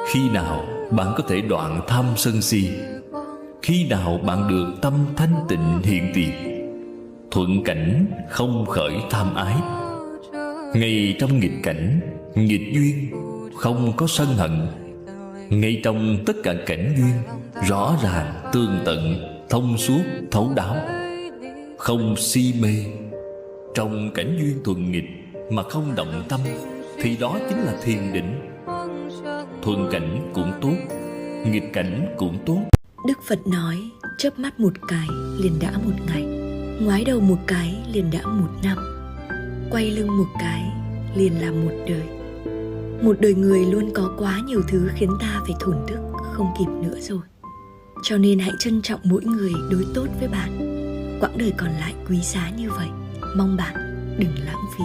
Khi nào bạn có thể đoạn tham sân si? Khi nào bạn được tâm thanh tịnh hiện tiền, thuận cảnh không khởi tham ái? Ngay trong nghịch cảnh, nghịch duyên, không có sân hận. Ngay trong tất cả cảnh duyên, rõ ràng, tường tận, thông suốt, thấu đáo, không si mê. Trong cảnh duyên thuận nghịch mà không động tâm, thì đó chính là thiền định. Thuận cảnh cũng tốt, nghịch cảnh cũng tốt. Đức Phật nói, chớp mắt một cái liền đã một ngày, ngoái đầu một cái liền đã một năm, quay lưng một cái liền là một đời. Một đời người luôn có quá nhiều thứ khiến ta phải thổn thức không kịp nữa rồi. Cho nên hãy trân trọng mỗi người đối tốt với bạn. Quãng đời còn lại quý giá như vậy, mong bạn đừng lãng phí.